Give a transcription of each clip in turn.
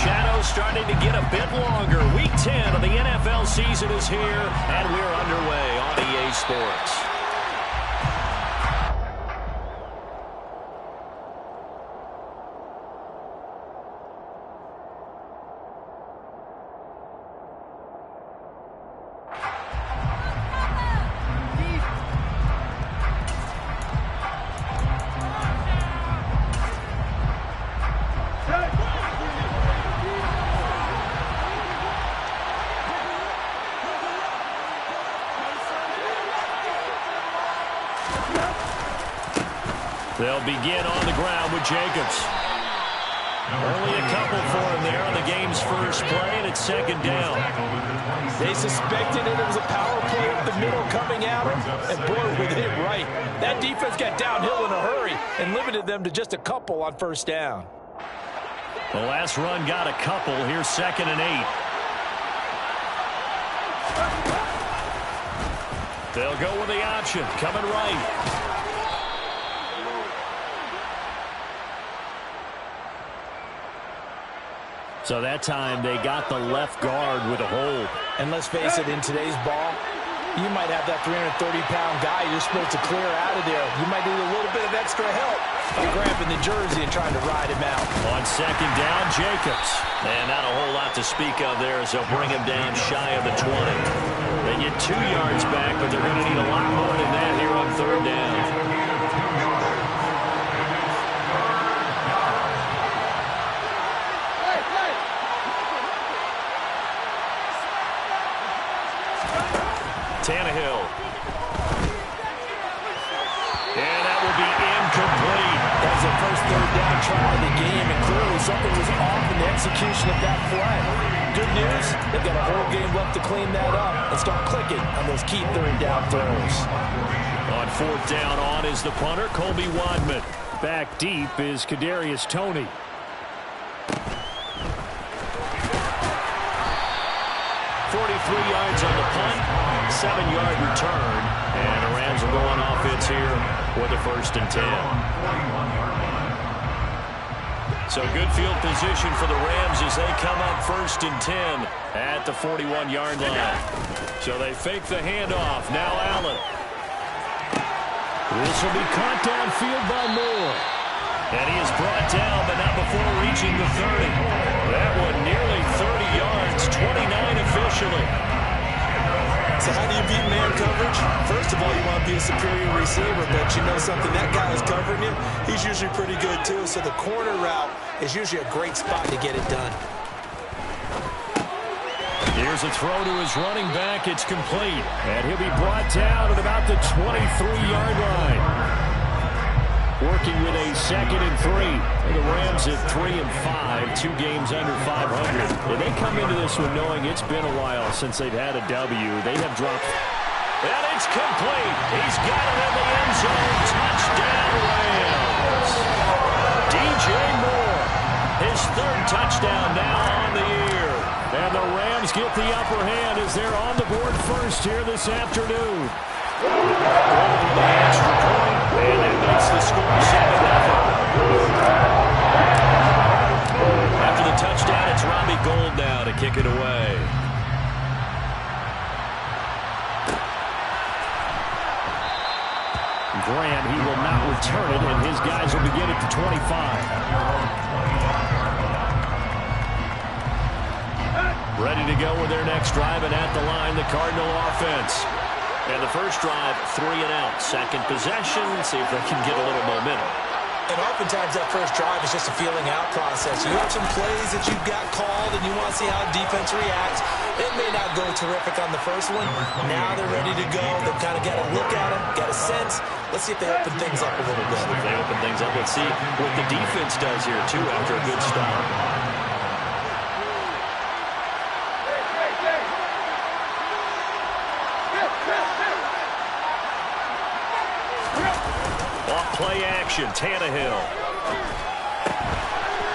shadows starting to get a bit longer. Week 10 of the NFL season is here, and we're underway on EA Sports. They'll begin on the ground with Jacobs. Only a couple for him there on the game's first play, and it's second down. They suspected it was a power play up the middle coming out, and boy, we hit right. That defense got downhill in a hurry and limited them to just a couple on first down. The last run got a couple. Here's 2nd and 8. They'll go with the option, coming right. So that time they got the left guard with a hold. And let's face it, in today's ball, you might have that 330-pound guy you're supposed to clear out of there. You might need a little bit of extra help by grabbing the jersey and trying to ride him out. On second down, Jacobs. And not a whole lot to speak of there as they'll bring him down shy of the 20. They get 2 yards back, but they're going to need a lot more than that here on third down. Tannehill. And that will be incomplete. That was their first third down try of the game, and clearly something was off in the execution of that play. Good news, they've got a whole game left to clean that up and start clicking on those key third down throws. On fourth down on is the punter, Colby Wadman. Back deep is Kadarius Toney. 43 yards on the punt, 7-yard return, and the Rams will go on offense here with a 1st and 10. So good field position for the Rams as they come up 1st and 10 at the 41-yard line. So they fake the handoff. Now Allen. This will be caught downfield by Moore. And he is brought down, but not before reaching the 30. That one nearly 30 yards, 29 officially. So how do you beat man coverage? First of all, you want to be a superior receiver, but you know something, that guy is covering you. He's usually pretty good too, so the corner route is usually a great spot to get it done. Here's a throw to his running back. It's complete, and he'll be brought down at about the 23-yard line. Working with a 2nd and 3. The Rams at 3 and 5, 2 games under 500. And they come into this one knowing it's been a while since they've had a W. They have dropped. And it's complete. He's got it in the end zone. Touchdown, Rams. DJ Moore, his 3rd touchdown now on the year. And the Rams get the upper hand as they're on the board first here this afternoon. The extra point, and that makes the score 7-0. After the touchdown, it's Robbie Gould now to kick it away. Graham, he will not return it, and his guys will begin at the 25. Ready to go with their next drive, and at the line, the Cardinal offense. And the first drive, 3 and out. Second possession, see if they can get a little momentum. And oftentimes that first drive is just a feeling out process. You have some plays that you've got called, and you want to see how defense reacts. It may not go terrific on the first one. Now they're ready to go. They've kind of got to look at them, got a sense. Let's see if they open things up a little bit. If they open things up, let's see what the defense does here, too, after a good start. Play action, Tannehill.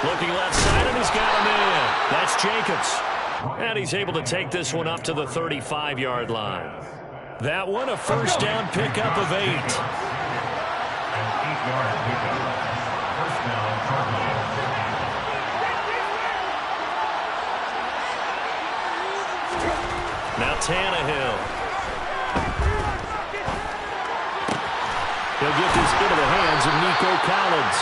Looking left side, and he's got him in. That's Jacobs. And he's able to take this one up to the 35-yard line. That one, a first down pickup of 8. Now Tannehill. He'll get this into the hands of Nico Collins.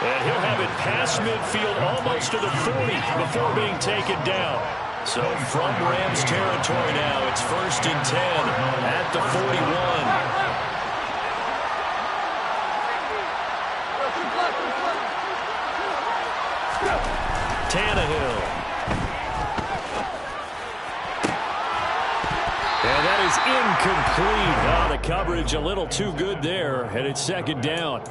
And he'll have it past midfield almost to the 40 before being taken down. So from Rams territory now, it's 1st and 10 at the 41. Tannehill. And that is incomplete. Oh, the coverage a little too good there, and it's 2nd down.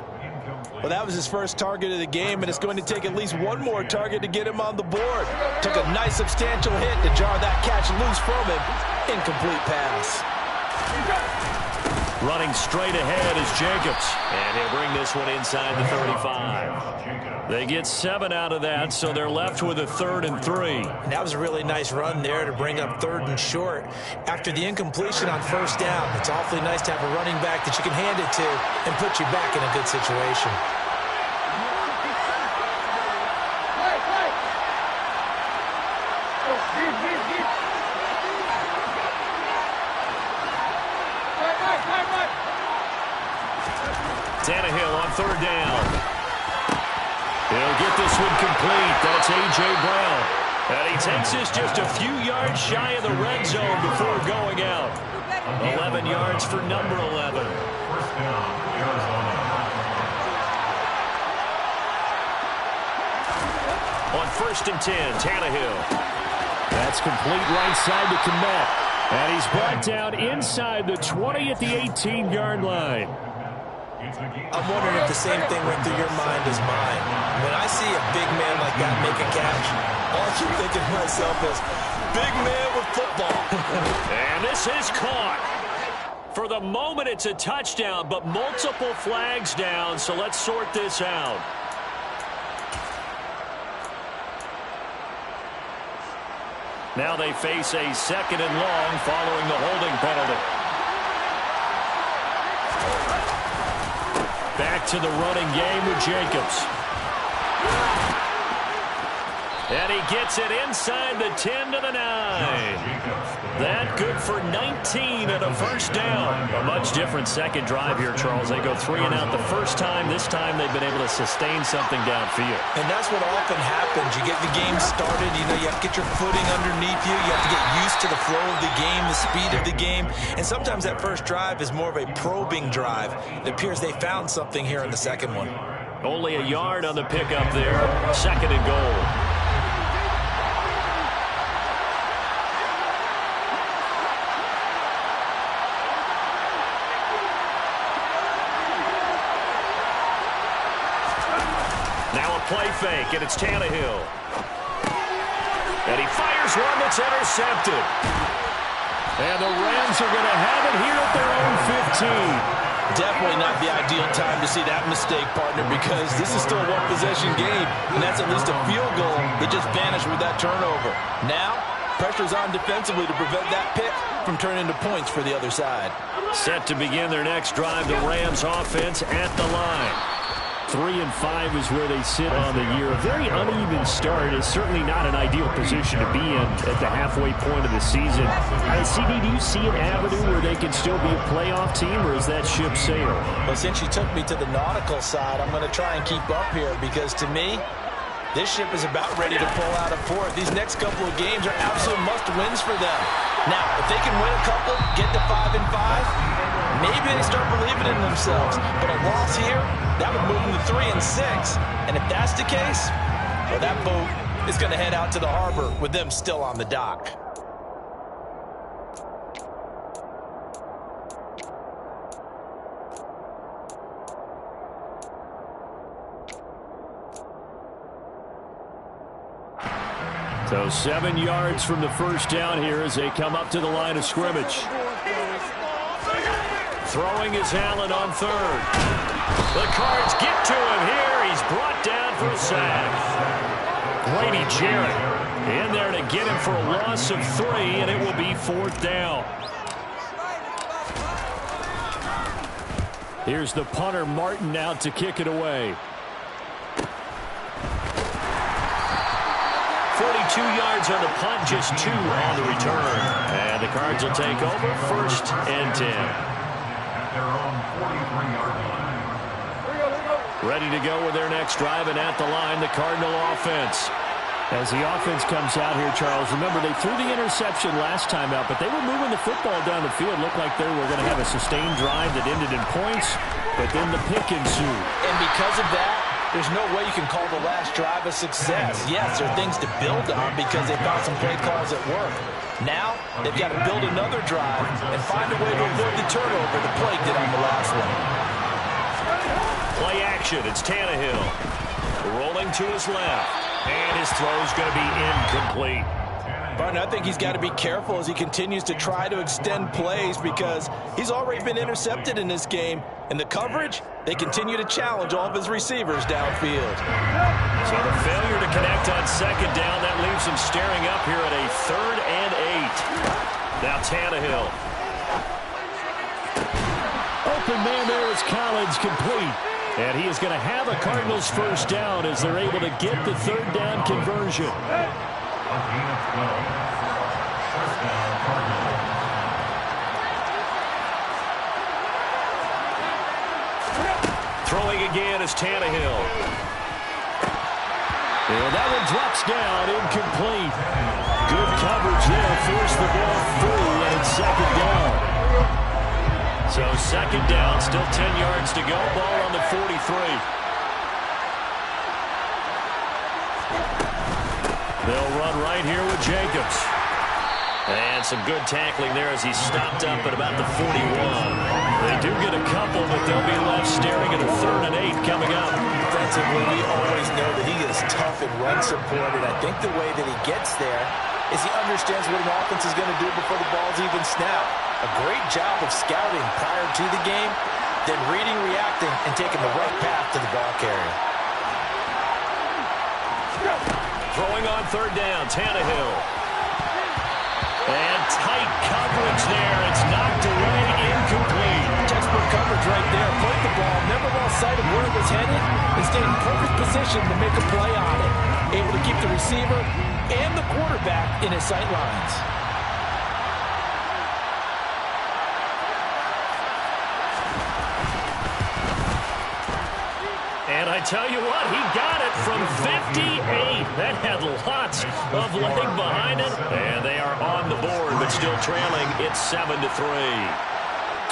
Well, that was his first target of the game, and it's going to take at least one more target to get him on the board. Took a nice substantial hit to jar that catch loose from him. Incomplete pass. Running straight ahead is Jacobs. And he'll bring this one inside the 35. They get 7 out of that, so they're left with a 3rd and 3. And that was a really nice run there to bring up 3rd and short. After the incompletion on 1st down, it's awfully nice to have a running back that you can hand it to and put you back in a good situation. Tannehill on 3rd down. He'll get this one complete. That's A.J. Brown. And he takes this just a few yards shy of the red zone before going out. 11 yards for number 11. On 1st and 10, Tannehill. That's complete right side to Kmet. And he's brought down inside the 20 at the 18-yard line. I'm wondering if the same thing went through your mind as mine. When I see a big man like that make a catch, all I keep thinking to myself is, big man with football. And this is caught. For the moment, it's a touchdown, but multiple flags down, so let's sort this out. Now they face a 2nd and long following the holding penalty. Back to the running game with Jacobs. And he gets it inside the 10 to the 9. That good for 19 and a 1st down. A much different second drive here, Charles. They go 3 and out the first time. This time they've been able to sustain something downfield. And that's what often happens. You get the game started. You know, you have to get your footing underneath you. You have to get used to the flow of the game, the speed of the game. And sometimes that first drive is more of a probing drive. It appears they found something here in the second one. Only a yard on the pickup there. 2nd and goal. Play fake, and it's Tannehill. And he fires one that's intercepted. And the Rams are going to have it here at their own 15. Definitely not the ideal time to see that mistake, partner, because this is still a one-possession game, and that's at least a field goal that just vanished with that turnover. Now, pressure's on defensively to prevent that pick from turning into points for the other side. Set to begin their next drive, the Rams offense at the line. 3 and 5 is where they sit on the year. A very uneven start is certainly not an ideal position to be in at the halfway point of the season. CD, do you see an avenue where they can still be a playoff team, or is that ship sailed? Well, since you took me to the nautical side, I'm going to try and keep up here because, to me, this ship is about ready to pull out a port. These next couple of games are absolute must-wins for them. Now, if they can win a couple, get to 5 and 5, maybe they start believing in themselves. But a loss here, that would move them to 3 and 6. And if that's the case, well, that boat is going to head out to the harbor with them still on the dock. So 7 yards from the first down here as they come up to the line of scrimmage. Throwing is Allen on 3rd. The Cards get to him here. He's brought down for a sack. Grady Jarrett in there to get him for a loss of 3, and it will be 4th down. Here's the punter, Martin, out to kick it away. 42 2 yards on the punt, just 2 on the return. And the Cards will take over, 1st and 10. Ready to go with their next drive, and at the line, the Cardinal offense. As the offense comes out here, Charles, remember they threw the interception last time out, but they were moving the football down the field. Looked like they were going to have a sustained drive that ended in points, but then the pick ensued. And because of that, there's no way you can call the last drive a success. Yes, there are things to build on because they found some play calls at work. Now, they've got to build another drive and find a way to avoid the turnover the play did on the last one. Play action, it's Tannehill. Rolling to his left. And his throw's going to be incomplete. Barton, I think he's got to be careful as he continues to try to extend plays because he's already been intercepted in this game. And the coverage, they continue to challenge all of his receivers downfield. So the failure to connect on 2nd down, that leaves him staring up here at a 3rd and 8. Now Tannehill. Open man there is Collins, complete. And he is going to have a Cardinals 1st down as they're able to get the 3rd down conversion. Throwing again is Tannehill. And that one drops down, incomplete. Good coverage there, forced the ball through, and it's 2nd down. So 2nd down, still 10 yards to go. Ball on the 43. They'll run right here with Jacobs. And some good tackling there as he stopped up at about the 41. They do get a couple, but they'll be left staring at a 3rd and 8 coming up. Defensively, we always know that he is tough and run supported. I think the way that he gets there is he understands what an offense is going to do before the ball's even snapped. A great job of scouting prior to the game, then reading, reacting, and taking the right path to the ball carrier. Throwing on 3rd down, Tannehill. And tight coverage there. It's knocked away, incomplete. Textbook coverage right there. Put the ball, never lost sight of where it was headed, and stayed in perfect position to make a play on it. Able to keep the receiver and the quarterback in his sight lines. And I tell you what, he got it from 58. That had lots of leg behind it. And they are on the board, but still trailing. It's 7-3.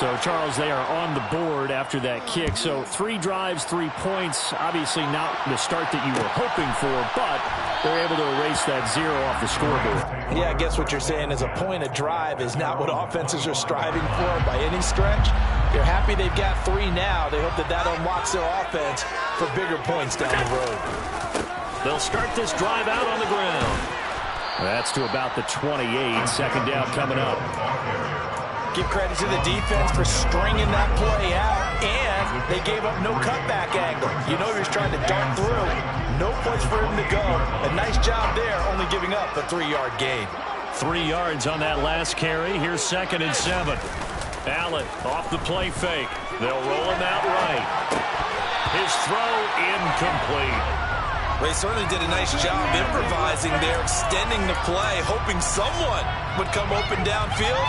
So, Charles, they are on the board after that kick. So 3 drives, 3 points. Obviously not the start that you were hoping for, but they're able to erase that 0 off the scoreboard. Yeah, I guess what you're saying is a point a drive is not what offenses are striving for by any stretch. They're happy they've got 3 now. They hope that that unlocks their offense for bigger points down the road. They'll start this drive out on the ground. That's to about the 28. 2nd down coming up. Give credit to the defense for stringing that play out, and they gave up no cutback angle. You know he was trying to dart through. No place for him to go. A nice job there, only giving up a 3-yard gain. 3 yards on that last carry. Here's 2nd and 7. Allen off the play fake. They'll roll him out right. His throw incomplete. They certainly did a nice job improvising there, extending the play, hoping someone would come open downfield,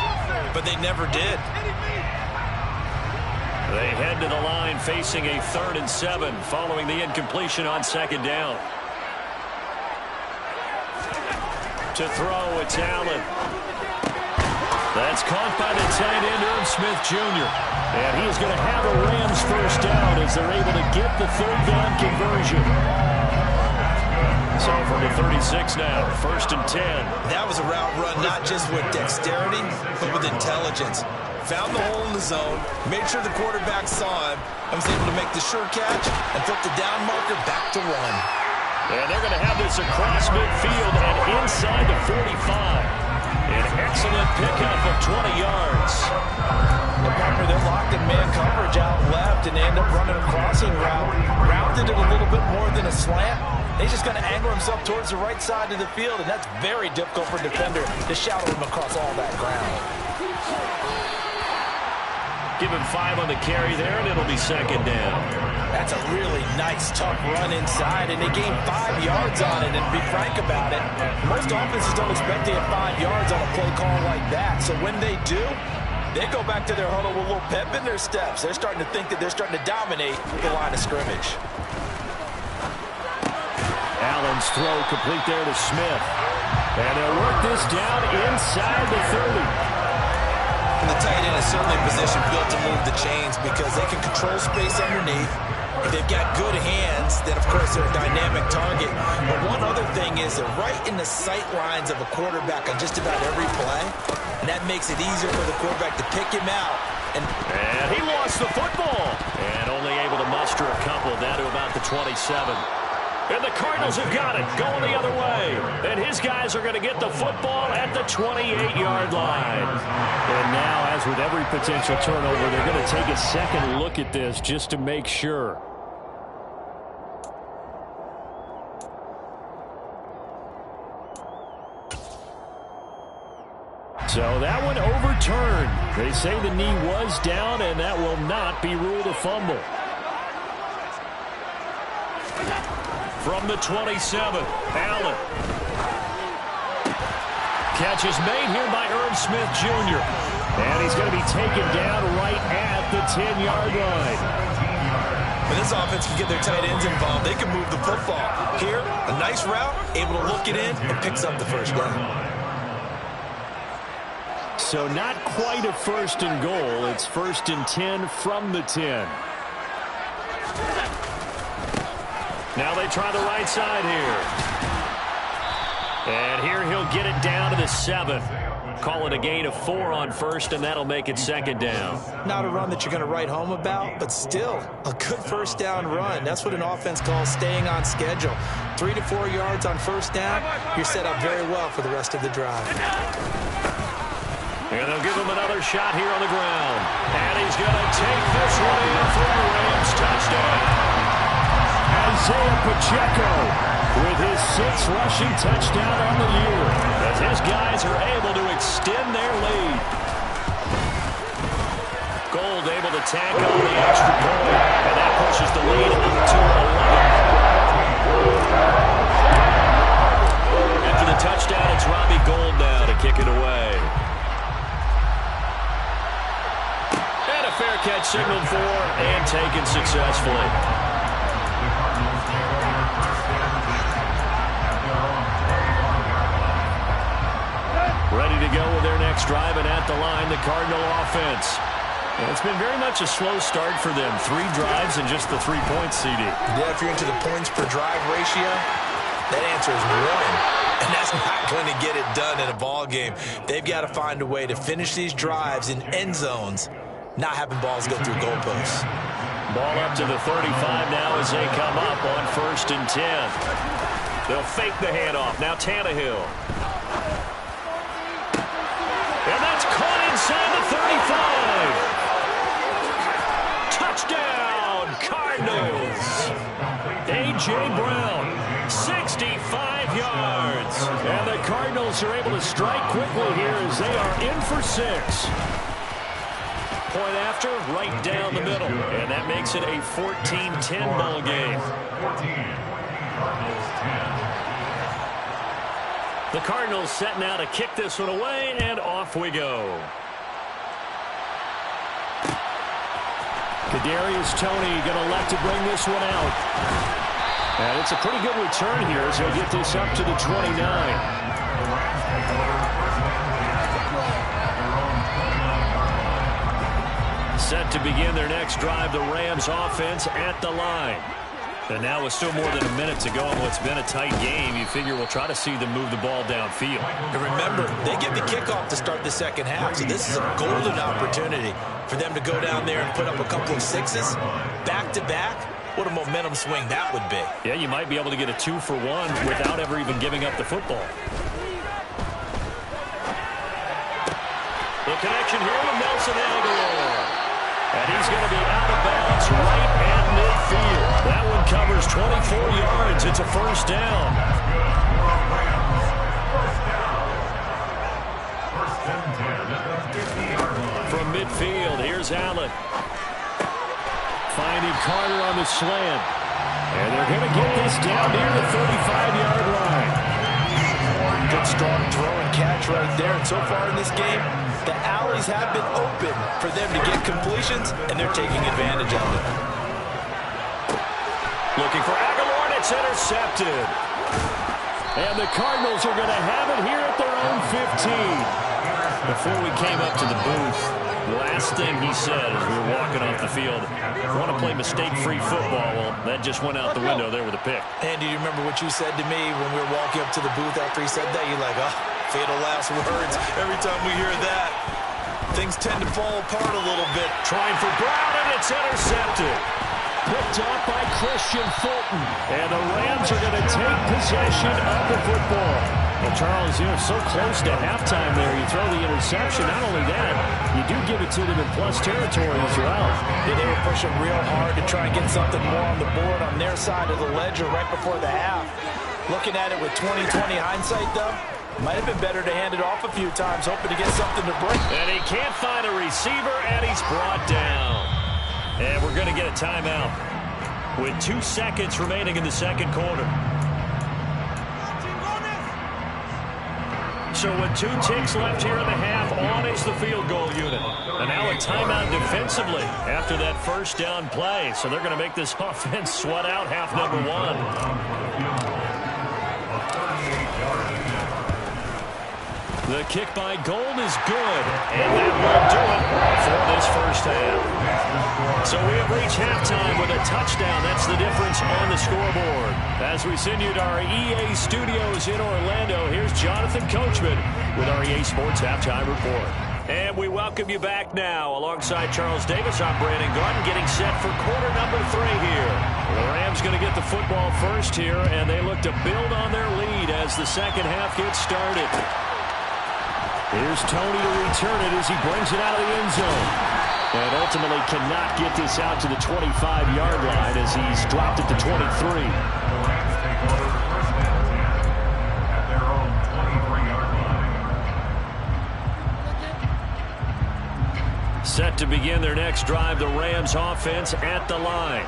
but they never did. They head to the line facing a 3rd and 7 following the incompletion on 2nd down. To throw, it's Allen. That's caught by the tight end, Irv Smith Jr. And he is going to have a Rams 1st down as they're able to get the 3rd down conversion. So from the 36 now, 1st and 10. That was a route run not just with dexterity, but with intelligence. Found the hole in the zone, made sure the quarterback saw him, and was able to make the sure catch and flip the down marker back to run. And they're going to have this across midfield and inside the 45. An excellent pickup of 20 yards. The partner, they're locked in man coverage out left, and they end up running a crossing route. Rounded it a little bit more than a slant. He's just going to angle himself towards the right side of the field, and that's very difficult for a defender to shadow him across all that ground. Give him 5 on the carry there, and it'll be 2nd down. That's a really nice, tough run inside, and they gained 5 yards on it. And to be frank about it, most offenses don't expect to get 5 yards on a play call like that. So when they do, they go back to their huddle with a little pep in their steps. They're starting to think that they're starting to dominate the line of scrimmage. Allen's throw complete there to Smith. And they'll work this down inside the 30. And the tight end is certainly a position built to move the chains because they can control space underneath. If they've got good hands, then, of course, they're a dynamic target. But one other thing is they're right in the sight lines of a quarterback on just about every play. And that makes it easier for the quarterback to pick him out. And he lost the football. And only able to muster a couple down to about the 27. And the Cardinals have got it, going the other way. And his guys are going to get the football at the 28-yard line. And now, as with every potential turnover, they're going to take a second look at this just to make sure. So that one overturned. They say the knee was down, and that will not be ruled a fumble. From the 27, Allen. Catch is made here by Irv Smith Jr. And he's going to be taken down right at the 10-yard line. When this offense can get their tight ends involved, they can move the football. Here, a nice route, able to look it in, and picks up the first down. So not quite a first and goal. It's 1st and 10 from the 10. Now they try the right side here. And here he'll get it down to the 7. Call it a gain of 4 on first, and that'll make it 2nd down. Not a run that you're going to write home about, but still a good first down run. That's what an offense calls staying on schedule. 3 to 4 yards on first down, you're set up very well for the rest of the drive. And they'll give him another shot here on the ground. And he's going to take this one in for a Rams touchdown. Isaiah Pacheco with his 6th rushing touchdown on the year, as his guys are able to extend their lead. Gold able to tack on the extra point, and that pushes the lead up to 11. After the touchdown, it's Robbie Gould now to kick it away. And a fair catch signaled for and taken successfully. Ready to go with their next drive, and at the line, the Cardinal offense. And it's been very much a slow start for them. 3 drives and just the 3 points, CD. Yeah, if you're into the points per drive ratio, that answer is 1. And that's not going to get it done in a ball game. They've got to find a way to finish these drives in end zones, not having balls go through goalposts. Ball up to the 35 now as they come up on 1st and 10. They'll fake the handoff. Now Tannehill. And that's caught inside the 35. Touchdown, Cardinals. A.J. Brown, 65 yards. And the Cardinals are able to strike quickly here as they are in for 6. Point after, right down the middle. And that makes it a 14-10 ball game. The Cardinals set now to kick this one away, and off we go. Kadarius Toney going to elect to bring this one out. And it's a pretty good return here as he'll get this up to the 29. Set to begin their next drive, the Rams offense at the line. And now with still more than a minute to go in what's been a tight game, you figure we'll try to see them move the ball downfield. And remember, they get the kickoff to start the second half, so this is a golden opportunity for them to go down there and put up a couple of 6s back-to-back. What a momentum swing that would be. Yeah, you might be able to get a 2-for-1 without ever even giving up the football. The connection here with Nelson Agholor. And he's going to be out of bounds right at midfield. That one covers 24 yards. It's a first down. From midfield, here's Allen. finding Carter on the slant. And they're going to get this down near the 35-yard line. Good strong throw and catch right there. And so far in this game, the alleys have been open for them to get completions, and they're taking advantage of it. Looking for Aguilar, and it's intercepted. And the Cardinals are going to have it here at their own 15. Before we came up to the booth, the last thing he said as we were walking off the field, I want to play mistake-free football. Well, that just went out the window there with a pick. And do you remember what you said to me when we were walking up to the booth after he said that? You're like, oh, fatal last words. Every time we hear that, things tend to fall apart a little bit. Trying for Brown, and it's intercepted. Picked up by Christian Fulton. And the Rams are going to take possession of the football. Well, Charles, so close to halftime there. You throw the interception. Not only that, you do give it to them in plus territory as well. Yeah, they were pushing real hard to try and get something more on the board on their side of the ledger right before the half. Looking at it with 20/20 hindsight, though, might have been better to hand it off a few times, hoping to get something to break. And he can't find a receiver, and he's brought down. And we're going to get a timeout with 2 seconds remaining in the second quarter. So with 2 ticks left here in the half, on is the field goal unit. And now a timeout defensively after that first down play. So they're going to make this offense sweat out half number 1. The kick by Gold is good, and that will do it for this first half. So we have reached halftime with a touchdown. That's the difference on the scoreboard. As we send you to our EA studios in Orlando, here's Jonathan Coachman with our EA Sports Halftime Report. And we welcome you back now. Alongside Charles Davis, I'm Brandon Garden, getting set for quarter number 3 here. The Rams going to get the football first here, and they look to build on their lead as the second half gets started. Here's Tony to return it as he brings it out of the end zone. And ultimately cannot get this out to the 25-yard line as he's dropped it to 23. Set to begin their next drive, the Rams offense at the line.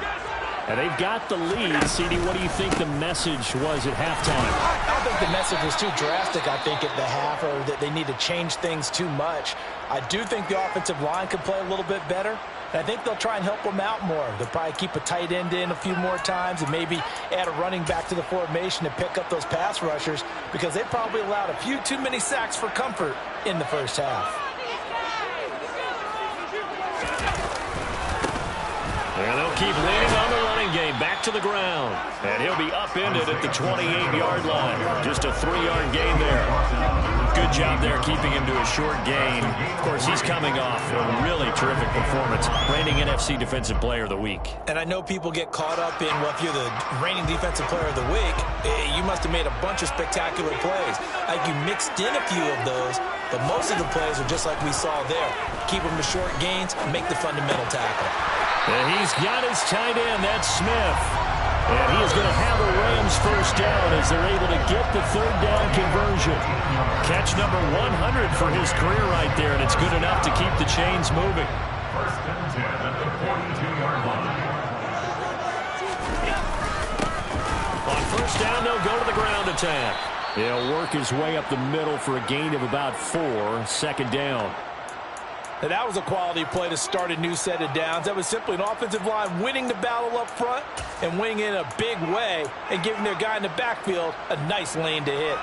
And they've got the lead. CD, what do you think the message was at halftime? I don't think the message was too drastic, I think, at the half, or that they need to change things too much. I do think the offensive line could play a little bit better. And I think they'll try and help them out more. They'll probably keep a tight end in a few more times and maybe add a running back to the formation to pick up those pass rushers, because they probably allowed a few too many sacks for comfort in the first half. And they'll keep leaning on the running game. Back to the ground. And he'll be upended at the 28-yard line. Just a 3-yard gain there. Good job there keeping him to a short gain. Of course, he's coming off a really terrific performance. Reigning NFC Defensive Player of the Week. And I know people get caught up in, well, if you're the reigning Defensive Player of the Week, you must have made a bunch of spectacular plays. Like you mixed in a few of those, but most of the plays are just like we saw there. Keep them to short gains, make the fundamental tackle. And he's got his tight end. That's Smith. And he is going to have the Rams first down as they're able to get the third down conversion. Catch number 100 for his career right there, and it's good enough to keep the chains moving. First and 10 at the 42-yard line. On first down, they'll go to the ground attack. He'll work his way up the middle for a gain of about 4. Second down. And that was a quality play to start a new set of downs. That was simply an offensive line winning the battle up front and winning in a big way and giving their guy in the backfield a nice lane to hit.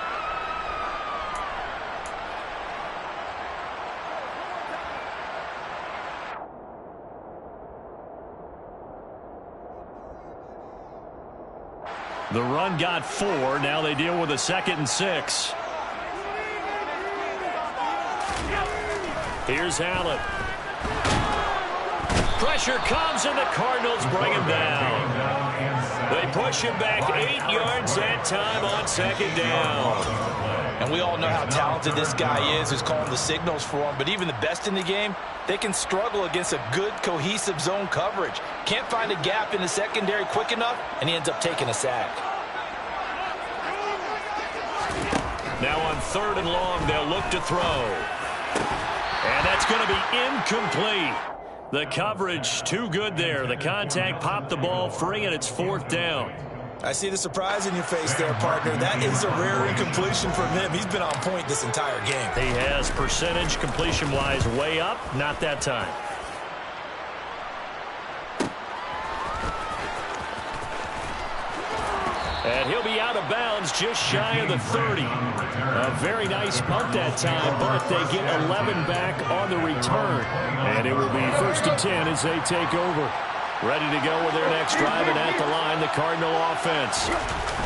The run got 4. Now they deal with a 2nd and 6. Here's Allen. Pressure comes, and the Cardinals bring him down. They push him back 8 yards that time on 2nd down. And we all know how talented this guy is who's calling the signals for him. But even the best in the game, they can struggle against a good, cohesive zone coverage. Can't find a gap in the secondary quick enough, and he ends up taking a sack. Now on 3rd and long, they'll look to throw. And that's going to be incomplete. The coverage too good there. The contact popped the ball free, and it's 4th down. I see the surprise in your face there, partner. That is a rare incompletion from him. He's been on point this entire game. He has percentage completion-wise way up. Not that time. And he'll be out of bounds just shy of the 30. A very nice punt that time, but they get 11 back on the return. And it will be 1st and 10 as they take over. Ready to go with their next drive, and at the line, the Cardinal offense.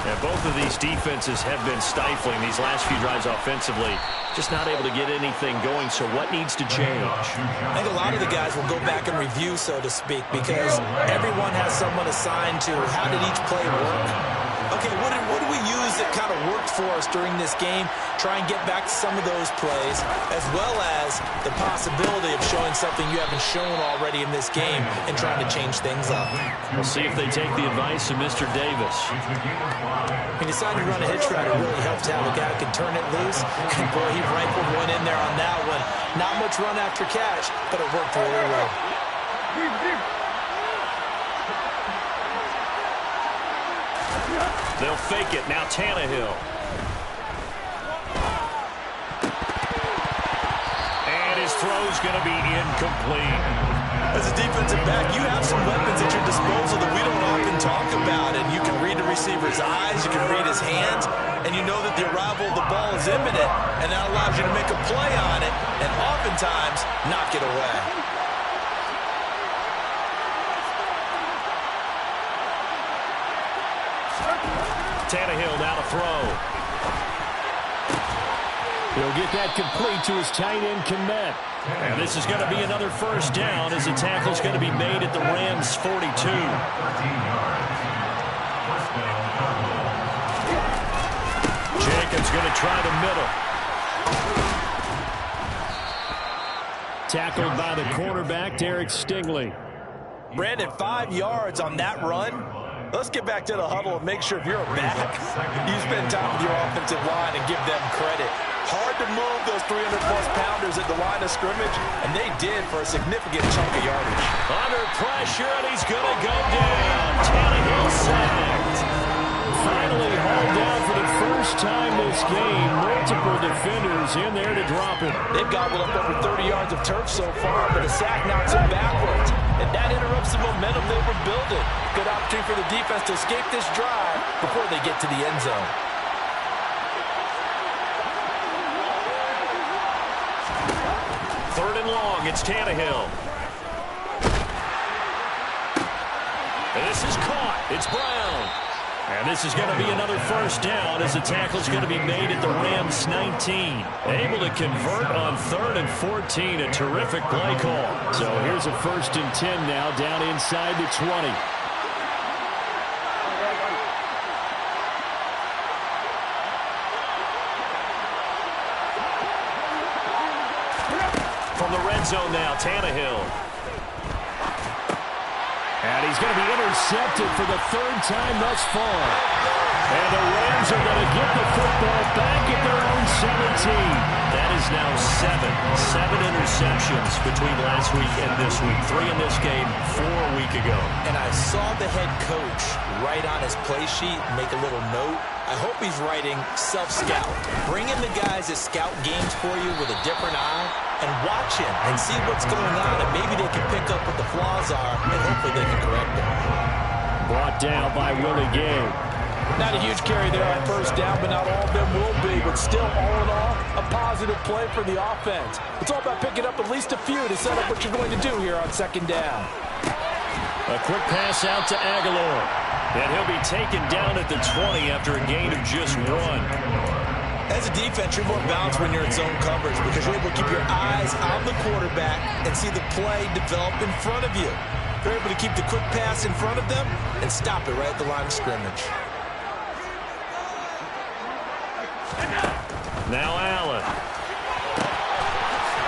And both of these defenses have been stifling these last few drives offensively. Just not able to get anything going, so what needs to change? I think a lot of the guys will go back and review, so to speak, because everyone has someone assigned to how did each play work. Okay, what do we use that kind of worked for us during this game? Try and get back to some of those plays, as well as the possibility of showing something you haven't shown already in this game and trying to change things up. We'll see if they take the advice of Mr. Davis. He decided to run a hitch route. It really helped out. A guy could turn it loose. And boy, he rifled one in there on that one. Not much run after catch, but it worked really well. They'll fake it. Now Tannehill. And his throw's going to be incomplete. As a defensive back, you have some weapons at your disposal that we don't often talk about. And you can read the receiver's eyes, you can read his hands, and you know that the arrival of the ball is imminent, and that allows you to make a play on it and oftentimes knock it away. Tannehill now to throw. He'll get that complete to his tight end, Kmet. And this is going to be another 1st down as the tackle's going to be made at the Rams' 42. Jacobs going to try the middle. Tackled by the cornerback, Derek Stingley. Brandon, 5 yards on that run. Let's get back to the huddle and make sure if you're a back, you spend time with your offensive line and give them credit. Hard to move those 300-plus pounders at the line of scrimmage, and they did for a significant chunk of yardage. Under pressure, and he's going to go down. Tannehill sacked. Finally hauled down for the first time this game. Multiple defenders in there to drop him. They've gobbled up over 30 yards of turf so far, but the sack knocks them backwards. And that interrupts the momentum they were building. Good opportunity for the defense to escape this drive before they get to the end zone. Third and long, it's Tannehill. And this is caught. It's Brown. And this is going to be another 1st down as the tackle's going to be made at the Rams' 19. Able to convert on 3rd and 14. A terrific play call. So here's a 1st and 10 now down inside the 20. From the red zone now, Tannehill. And he's going to be intercepted for the 3rd time thus far. And the Rams are going to get the football back at their own 17. That is now 7 interceptions between last week and this week. 3 in this game, 4 a week ago. And I saw the head coach write on his play sheet, make a little note. I hope he's writing self-scout. Bring in the guys that scout games for you with a different eye and watch him and see what's going on, and maybe they can pick up what the flaws are, and hopefully they can correct them. Brought down by Willie Gay. Not a huge carry there on 1st down, but not all of them will be. But still, all in all, a positive play for the offense. It's all about picking up at least a few to set up what you're going to do here on 2nd down. A quick pass out to Aguilar. And he'll be taken down at the 20 after a gain of just 1. As a defense, you're more balanced when you're in zone coverage because you're able to keep your eyes on the quarterback and see the play develop in front of you. You're able to keep the quick pass in front of them and stop it right at the line of scrimmage. Now Allen.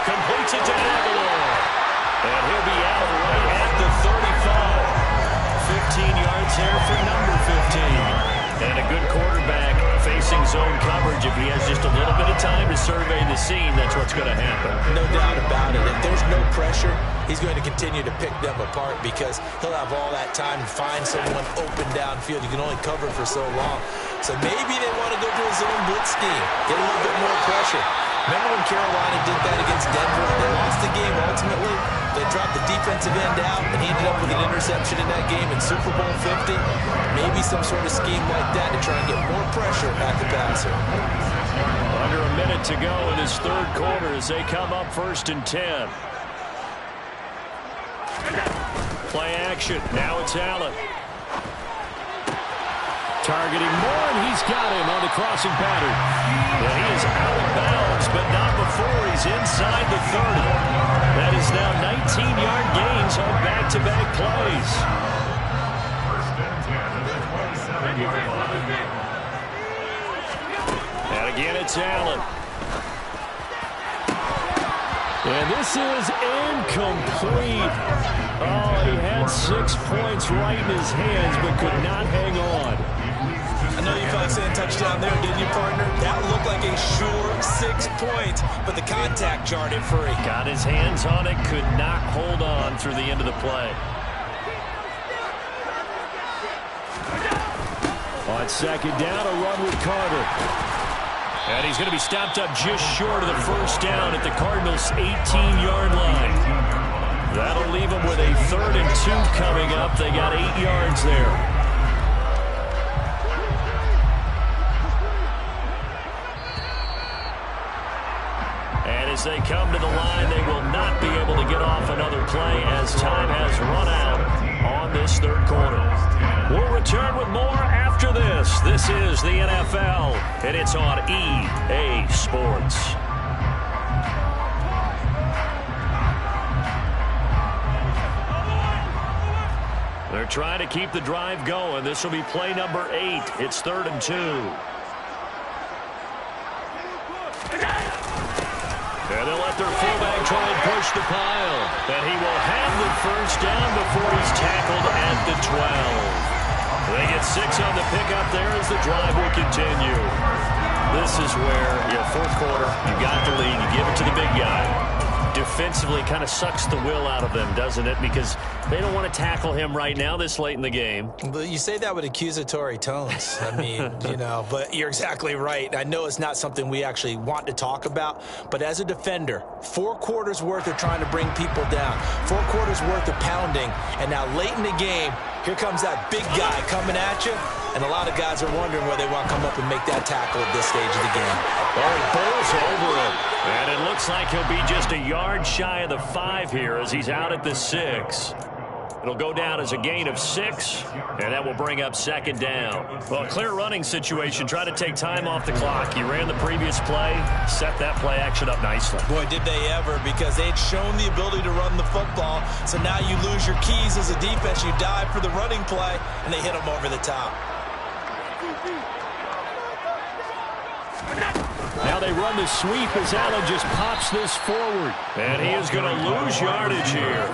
Completes it to Aguilar. And he'll be out right at the 35. 15 yards there for number 15. And a good quarterback facing zone coverage, if he has just a little bit of time to survey the scene, that's what's going to happen. No doubt about it. If there's no pressure, he's going to continue to pick them apart because he'll have all that time to find someone open downfield. You can only cover for so long. So maybe they want to go to a zone blitz scheme, get a little bit more pressure. Remember when Carolina did that against Denver? They lost the game ultimately. They dropped the defensive end out, and he ended up with an interception in that game in Super Bowl 50. Maybe some sort of scheme like that to try and get more pressure at the passer. Under a minute to go in this third quarter as they come up 1st and 10. Play action. Now it's Allen. Targeting Moore, and he's got him on the crossing pattern. Well, he is out of bounds, but not before he's inside the 30. That is now 19-yard gains on back-to-back plays. And again, it's Allen. And this is incomplete. Oh, he had 6 points right in his hands, but could not hang on. I know you thought saying touchdown there, didn't you, partner? That looked like a sure 6 points, but the contact jarred it free. Got his hands on it, could not hold on through the end of the play. On 2nd down, a run with Carter. And he's going to be stopped up just short of the 1st down at the Cardinals' 18-yard line. That'll leave them with a 3rd and 2 coming up. They got 8 yards there. And as they come to the line, they will not be able to get off another play as time has run out on this third quarter. We'll return with more after this. This is the NFL, and it's on EA Sports. They're trying to keep the drive going. This will be play number 8. It's 3rd and 2. And they'll let their fullback try and push the pile. And he will have the 1st down before he's tackled at the 12. They get 6 on the pickup there as the drive will continue. This is where, 4th quarter, you got the lead, you give it to the big guy. Defensively kind of sucks the will out of them, doesn't it? Because they don't want to tackle him right now this late in the game. But you say that with accusatory tones. I mean, but you're exactly right. I know it's not something we actually want to talk about, but as a defender, 4 quarters worth of trying to bring people down, 4 quarters worth of pounding, and now late in the game, here comes that big guy coming at you, and a lot of guys are wondering where they want to come up and make that tackle at this stage of the game. Well, he bowls over him, and it looks like he'll be just a yard shy of the 5 here as he's out at the 6. It'll go down as a gain of 6, and that will bring up 2nd down. Well, a clear running situation. Try to take time off the clock. He ran the previous play, set that play action up nicely. Boy, did they ever, because they had shown the ability to run the football. So now you lose your keys as a defense. You dive for the running play, and they hit them over the top. Now they run the sweep as Allen just pops this forward. And he is going to lose yardage here.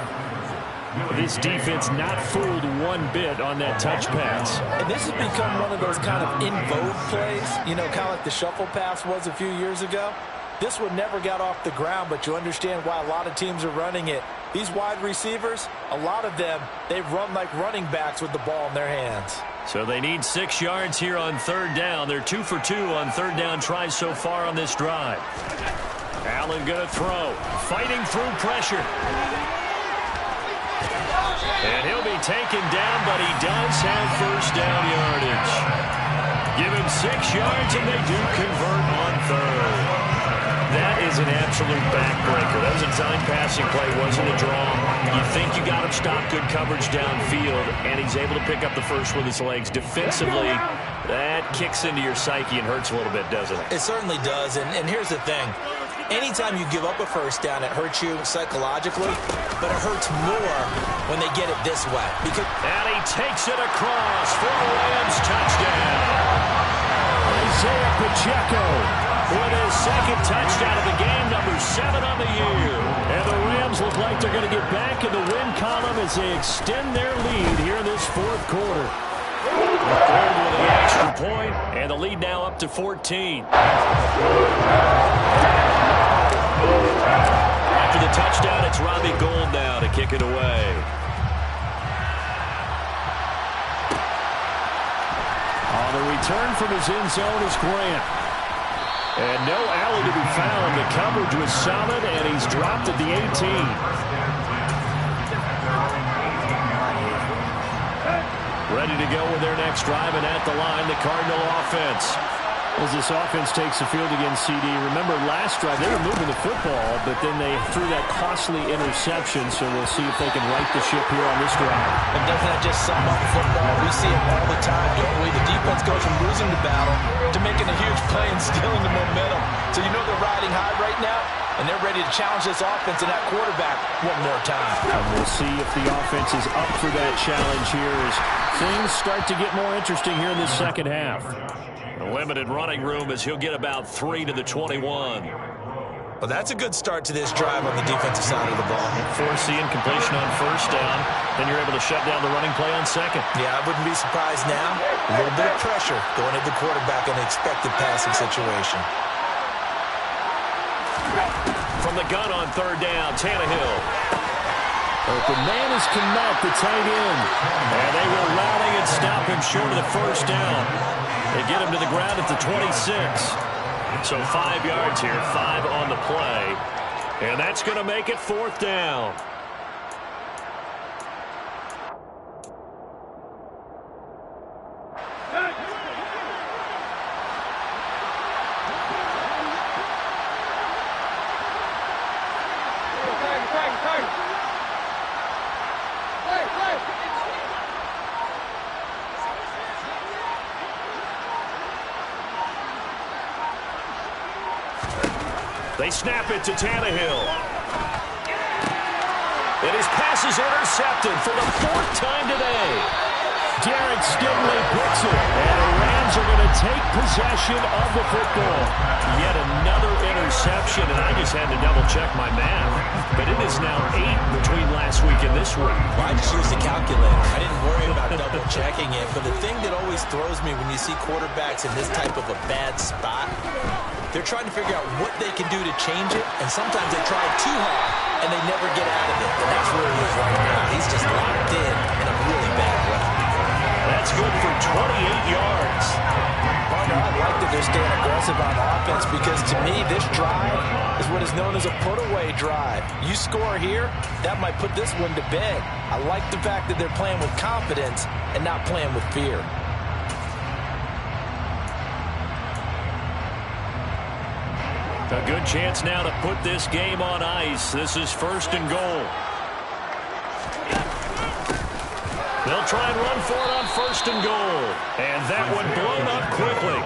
This defense not fooled one bit on that touch pass. And this has become one of those kind of in vogue plays, kind of like the shuffle pass was a few years ago. This one never got off the ground, but you understand why a lot of teams are running it. These wide receivers, a lot of them, they run like running backs with the ball in their hands. So they need 6 yards here on 3rd down. They're 2 for 2 on 3rd down tries so far on this drive. Allen going to throw, fighting through pressure. And he'll be taken down, but he does have 1st down yardage. Give him 6 yards, and they do convert on 3rd. That is an absolute backbreaker. That was a design passing play, wasn't a draw. You think you got him stopped, good coverage downfield, and he's able to pick up the 1st with his legs. Defensively, that kicks into your psyche and hurts a little bit, doesn't it? It certainly does, and here's the thing. Anytime you give up a 1st down, it hurts you psychologically, but it hurts more when they get it this way. And he takes it across for a Rams touchdown. Isaiah Pacheco with his 2nd touchdown of the game, number 7 on the year. And the Rams look like they're going to get back in the win column as they extend their lead here in this 4th quarter. The 3rd with the extra point, and the lead now up to 14. After the touchdown, it's Robbie Gould now to kick it away. On the return from his end zone is Grant. And no alley to be found. The coverage was solid, and he's dropped at the 18. Ready to go with their next drive, and at the line, the Cardinal offense. As this offense takes the field against CD, remember last drive they were moving the football, but then they threw that costly interception, so we'll see if they can right the ship here on this drive. And doesn't that just sum up football? We see it all the time, don't we? The defense goes from losing the battle to making a huge play and stealing the momentum. So you know they're riding high right now, and they're ready to challenge this offense and that quarterback one more time. And we'll see if the offense is up for that challenge here as things start to get more interesting here in the second half. A limited running room as he'll get about 3 to the 21. Well, that's a good start to this drive on the defensive side of the ball. Force the incompletion on first down. Then you're able to shut down the running play on second. Yeah, I wouldn't be surprised now. A little bit of pressure going at the quarterback in the expected passing situation. From the gun on third down, Tannehill. Open man is Kmet, the tight end. And they will rally and stop him short of the first down. They get him to the ground at the 26. So 5 yards here, 5 on the play. And that's going to make it fourth down. They snap it to Tannehill. And his pass is intercepted for the 4th time today. Derek Stingley picks it. And the Rams are going to take possession of the football. Yet another interception, and I just had to double-check my math. But it is now 8 between last week and this week. Well, I just used a calculator. I didn't worry about double-checking it. But the thing that always throws me when you see quarterbacks in this type of a bad spot, they're trying to figure out what they can do to change it, and sometimes they try too hard, and they never get out of it. And that's where he is right now. He's just locked in a really bad way. That's good for 28 yards. Partner, I like that they're staying aggressive on offense because, to me, this drive is what is known as a put-away drive. You score here, that might put this one to bed. I like the fact that they're playing with confidence and not playing with fear. A good chance now to put this game on ice. This is 1st and goal. They'll try and run for it on 1st and goal. And that one blown up quickly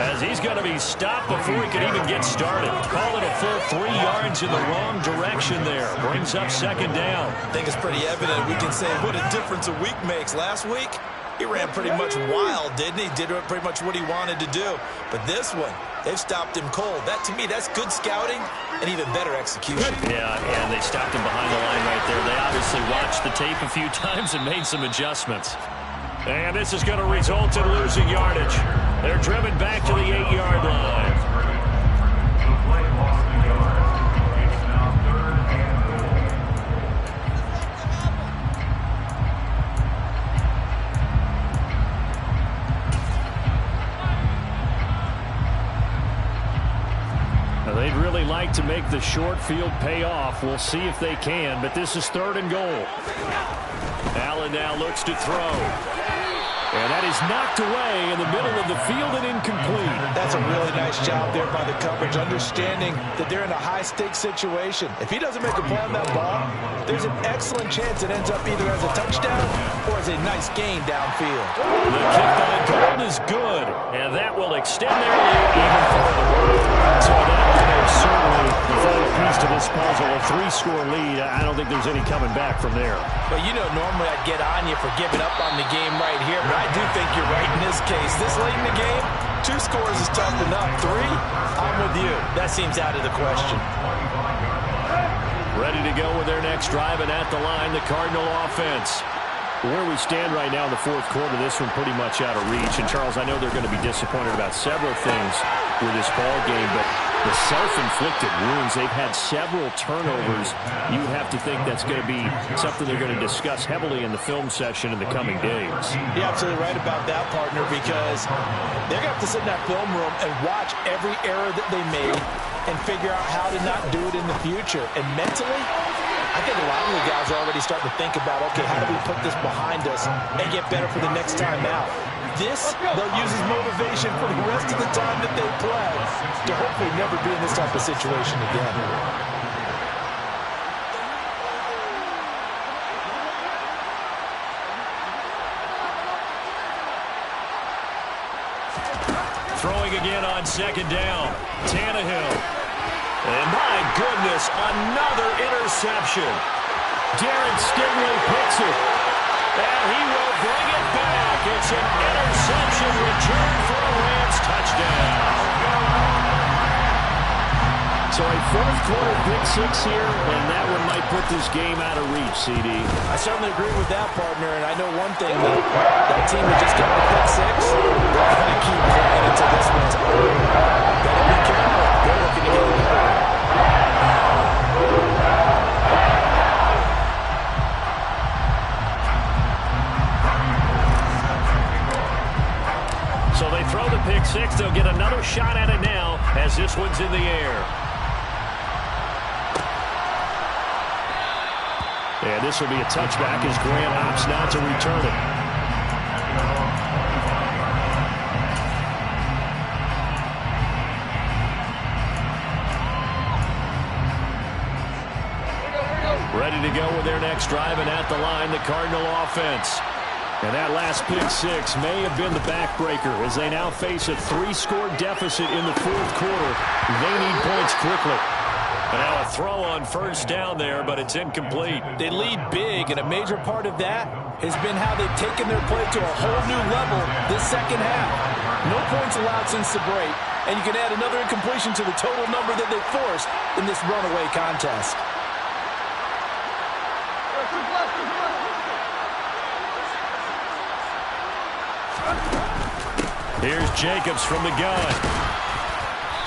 as he's going to be stopped before he can even get started. Call it a full 3 yards in the wrong direction there. Brings up 2nd down. I think it's pretty evident. We can say what a difference a week makes. Last week, he ran pretty much wild, didn't he? Did pretty much what he wanted to do. But this one, they've stopped him cold. That, to me, that's good scouting and even better execution. Yeah, and they stopped him behind the line right there. They obviously watched the tape a few times and made some adjustments. And this is going to result in losing yardage. They're driven back to the 8-yard line. They'd really like to make the short field pay off. We'll see if they can, but this is 3rd and goal. Allen now looks to throw. And that is knocked away in the middle of the field and incomplete. That's a really nice job there by the coverage, understanding that they're in a high-stakes situation. If he doesn't make a play on that ball, there's an excellent chance it ends up either as a touchdown or as a nice gain downfield. The kick by Gould is good, and that will extend their lead even further. So that is certainly the final piece to this puzzle. A 3-score lead. I don't think there's any coming back from there. Well, you know, normally I'd get on you for giving up on the game right here, but I do think you're right in this case. This late in the game, 2 scores is tough enough. 3, I'm with you. That seems out of the question. Ready to go with their next drive, and at the line, the Cardinal offense. Where we stand right now in the fourth quarter, this one pretty much out of reach. And, Charles, I know they're going to be disappointed about several things with this ball game, but the self-inflicted wounds, they've had several turnovers. You have to think that's going to be something they're going to discuss heavily in the film session in the coming days. You're absolutely right about that, partner, because they're going to have to sit in that film room and watch every error that they made and figure out how to not do it in the future. And mentally, I think a lot of the guys are already starting to think about, okay, how do we put this behind us and get better for the next time out? This, they'll use as motivation for the rest of the time that they play to hopefully never be in this type of situation again. Throwing again on second down. Tannehill. And my goodness, another interception. Darren Stingley picks it. And he will bring it back. It's an interception return for a Rams touchdown. So a fourth quarter pick six here, and that one might put this game out of reach, CD. I certainly agree with that, partner. And I know one thing, though. That team that just got the pick six, they're going to keep playing until this one's over. Better be careful. They're looking to get it. So they throw the pick six. They'll get another shot at it now as this one's in the air. And this will be a touchback as Grant opts not to return it. Ready to go with their next drive, and at the line, the Cardinal offense. And that last pick six may have been the backbreaker as they now face a 3-score deficit in the fourth quarter. They need points quickly. And now a throw on first down there, but it's incomplete. They lead big, and a major part of that has been how they've taken their play to a whole new level this second half. No points allowed since the break, and you can add another incompletion to the total number that they forced in this runaway contest. Here's Jacobs from the gun.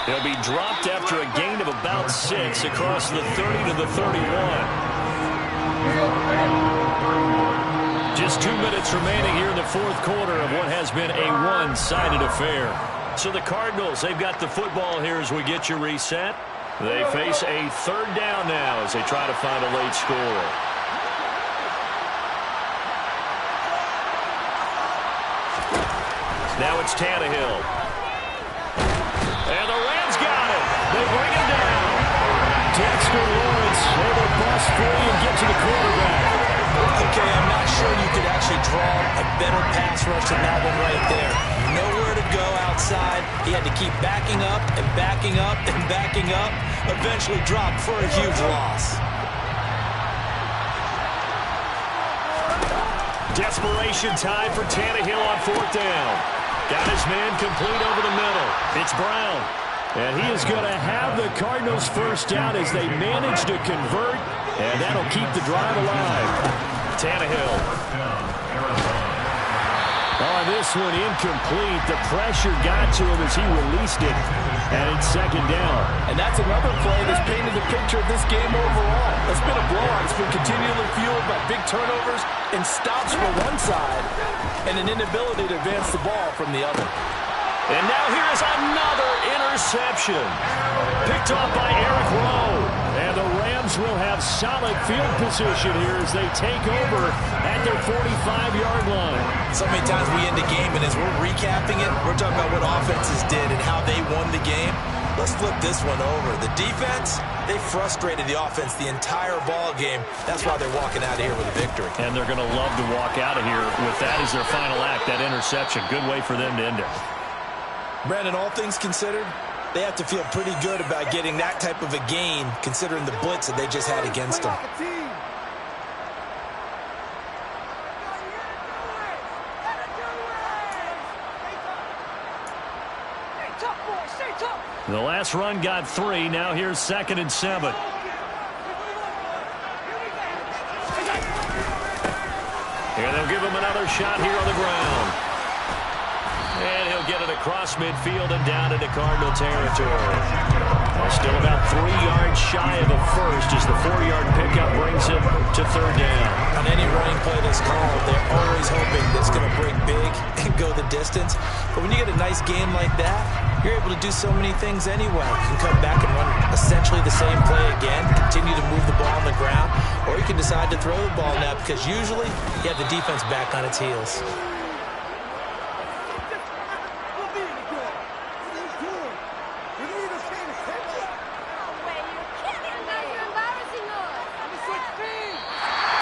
He'll be dropped after a gain of about 6 across the 30 to the 31. Just 2 minutes remaining here in the fourth quarter of what has been a one-sided affair. So the Cardinals, they've got the football here as we get you reset. They face a third down now as they try to find a late score. Now it's Tannehill. And the Rams got it. They bring him down. Dexter Lawrence able to bust free and get to the quarterback. Okay, I'm not sure you could actually draw a better pass rush than that one right there. Nowhere to go outside. He had to keep backing up and backing up and backing up. Eventually dropped for a huge loss. Desperation time for Tannehill on fourth down. Got his man complete over the middle. It's Brown. And he is going to have the Cardinals first down as they manage to convert. And that'll keep the drive alive. Tannehill. On this one, incomplete. The pressure got to him as he released it. And it's second down. And that's another play that's painted the picture of this game overall. It's been a blowout. It's been continually fueled by big turnovers and stops for one side and an inability to advance the ball from the other. And now here is another interception. Picked off by Eric Rowe. And the Rams will have solid field position here as they take over at their 45-yard line. So many times we end the game, and as we're recapping it, we're talking about what offenses did and how they won the game. Let's flip this one over. The defense, they frustrated the offense the entire ball game. That's why they're walking out of here with a victory. And they're going to love to walk out of here with that as their final act, that interception. Good way for them to end it. Brandon, all things considered, they have to feel pretty good about getting that type of a gain, considering the blitz that they just had against them. The last run got 3. Now here's 2nd and 7. And they'll give him another shot here on the ground. And he'll get it across midfield and down into Cardinal territory. Still about 3 yards shy of a first as the 4-yard pickup brings him to third down. On any running play that's called, they're always hoping that it's going to break big and go the distance. But when you get a nice game like that, you're able to do so many things anyway. You can come back and run essentially the same play again, continue to move the ball on the ground, or you can decide to throw the ball now because usually you have the defense back on its heels.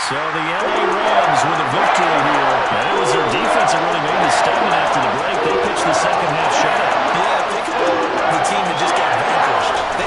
So the LA Rams with a victory here. And it was their defense that really made the statement after the break. They pitched the second half shutout. Yeah, think about the team that just got vanquished. They